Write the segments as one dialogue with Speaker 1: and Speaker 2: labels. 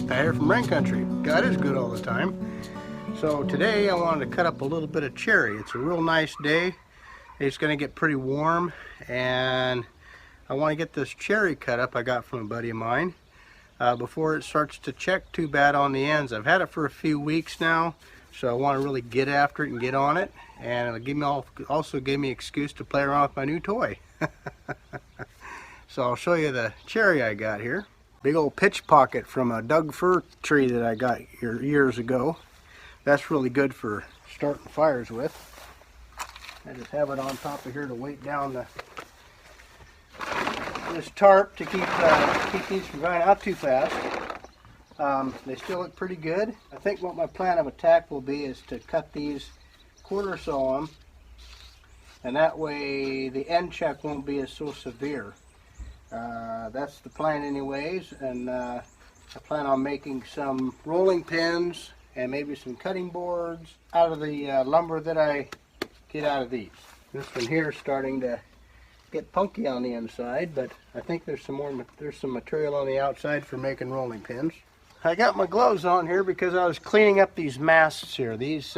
Speaker 1: Pat here from Rain Country. God is good all the time. So today I wanted to cut up a little bit of cherry. It's a real nice day. It's going to get pretty warm, and I want to get this cherry cut up I got from a buddy of mine before it starts to check too bad on the ends. I've had it for a few weeks now, so I want to really get after it and get on it, and it'll also give me an excuse to play around with my new toy. So I'll show you the cherry I got here. Big old pitch pocket from a Doug fir tree that I got here years ago. That's really good for starting fires with. I just have it on top of here to weight down this tarp to keep these from going out too fast. They still look pretty good. I think what my plan of attack will be is to cut these quarter saw them, and that way the end check won't be as so severe. That's the plan anyways, and I plan on making some rolling pins and maybe some cutting boards out of the lumber that I get out of these. This one here is starting to get punky on the inside, but I think there's some material on the outside for making rolling pins. I got my gloves on here because I was cleaning up these masts here. These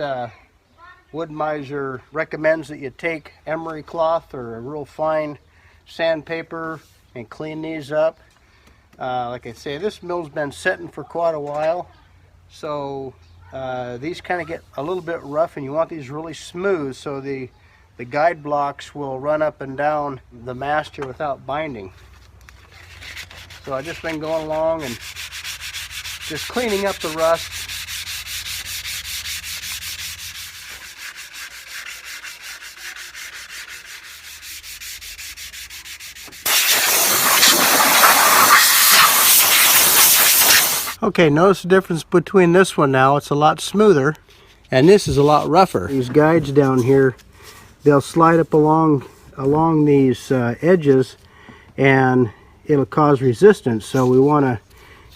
Speaker 1: Wood-Mizer recommends that you take emery cloth or a real fine sandpaper and clean these up. Like I say, this mill's been sitting for quite a while, so these kind of get a little bit rough, and you want these really smooth so the guide blocks will run up and down the mast here without binding. So I've just been going along and just cleaning up the rust. Okay, notice the difference between this one now. It's a lot smoother, and this is a lot rougher. These guides down here, they'll slide up along these edges, and it'll cause resistance. So we want to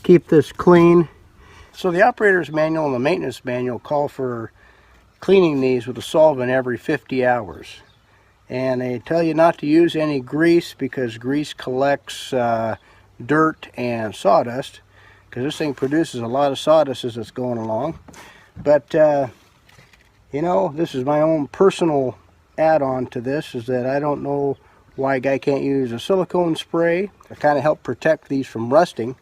Speaker 1: keep this clean. So the operator's manual and the maintenance manual call for cleaning these with a solvent every 50 hours. And they tell you not to use any grease because grease collects dirt and sawdust, because this thing produces a lot of sawdust as it's going along. But you know, this is my own personal add-on to this, is that I don't know why a guy can't use a silicone spray to kind of help protect these from rusting,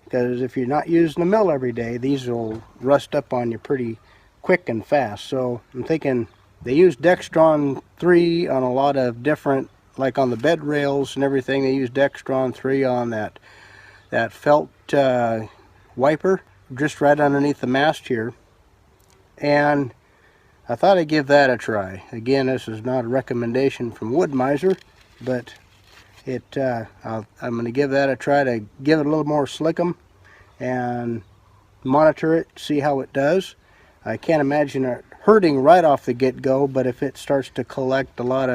Speaker 1: because if you're not using the mill every day, these will rust up on you pretty quick and fast. So I'm thinking they use Dextron 3 on a lot of different, like on the bed rails and everything, they use Dextron 3 on that felt wiper just right underneath the mast here, and I thought I'd give that a try. Again, this is not a recommendation from Wood-Mizer, but I'm going to give that a try to give it a little more slickum and monitor it, see how it does. I can't imagine it hurting right off the get-go, but if it starts to collect a lot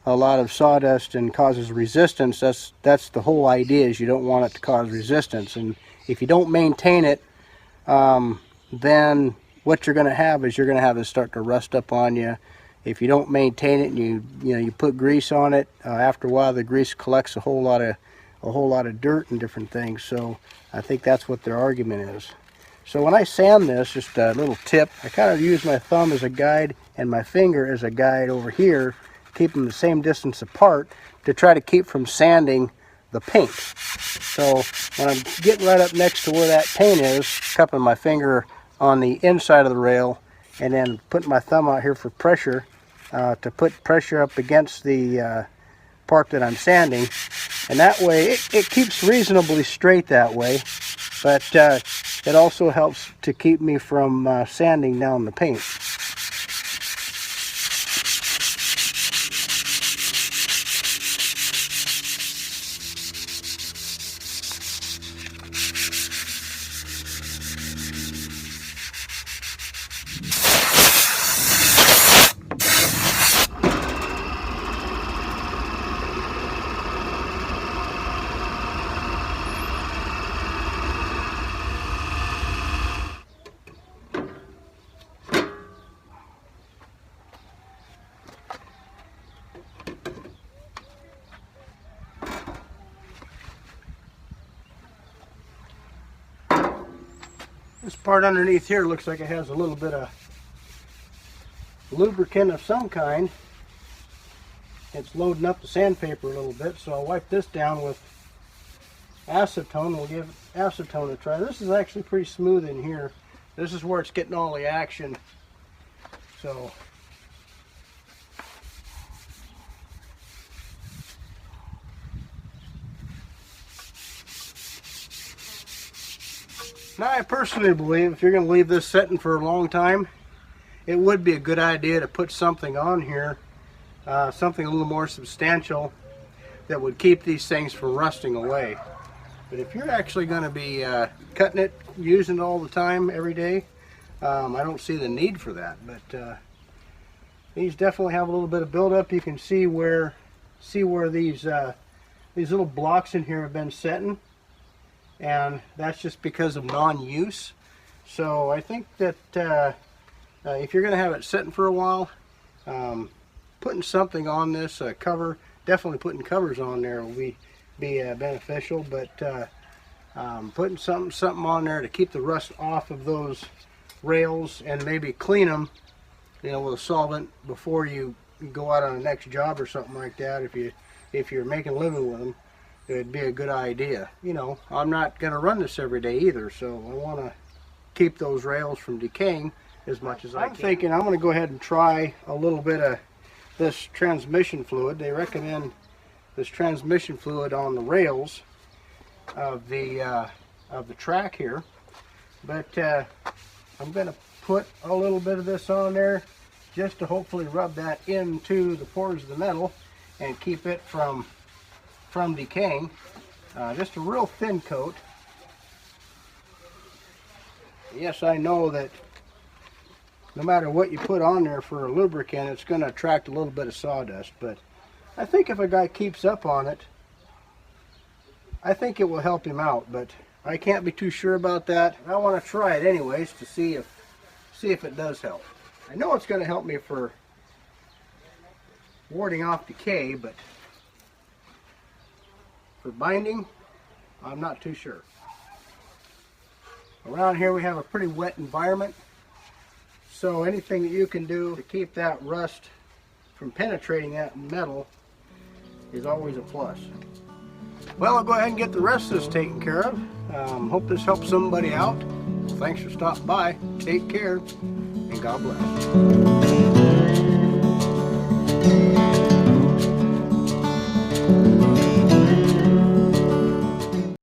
Speaker 1: of sawdust and causes resistance, that's the whole idea, is you don't want it to cause resistance. And if you don't maintain it, then what you're going to have is this start to rust up on you. If you don't maintain it and you put grease on it, after a while the grease collects a whole lot of dirt and different things. So I think that's what their argument is. So when I sand this, just a little tip, I kind of use my thumb as a guide and my finger as a guide over here, keep them the same distance apart to try to keep from sanding the paint. So when I'm getting right up next to where that paint is, cupping my finger on the inside of the rail and then putting my thumb out here for pressure, to put pressure up against the part that I'm sanding, and that way it keeps reasonably straight that way, but it also helps to keep me from sanding down the paint. This part underneath here looks like it has a little bit of lubricant of some kind. It's loading up the sandpaper a little bit, so I'll wipe this down with acetone. We'll give acetone a try. This is actually pretty smooth in here. This is where it's getting all the action. So now I personally believe if you're going to leave this sitting for a long time, it would be a good idea to put something on here, something a little more substantial that would keep these things from rusting away. But if you're actually going to be cutting it, using it all the time, every day, I don't see the need for that. But these definitely have a little bit of buildup. You can see where these little blocks in here have been setting, and that's just because of non-use. So I think that if you're going to have it sitting for a while, putting something on this cover, definitely putting covers on there will be beneficial, but putting something on there to keep the rust off of those rails, and maybe clean them, you know, with a solvent before you go out on the next job or something like that. If you're making a living with them, it'd be a good idea. You know, I'm not going to run this every day either, so I want to keep those rails from decaying as much as I can. I'm thinking I'm going to go ahead and try a little bit of this transmission fluid. They recommend this transmission fluid on the rails of the track here, but I'm going to put a little bit of this on there just to hopefully rub that into the pores of the metal and keep it from decaying. Just a real thin coat. Yes, I know that no matter what you put on there for a lubricant, it's going to attract a little bit of sawdust, but I think if a guy keeps up on it, I think it will help him out, but I can't be too sure about that. I want to try it anyways to see if it does help. I know it's going to help me for warding off decay, but for binding, I'm not too sure. Around here we have a pretty wet environment, so anything that you can do to keep that rust from penetrating that metal is always a plus. Well, I'll go ahead and get the rest of this taken care of. Hope this helps somebody out. Well, thanks for stopping by. Take care, and God bless.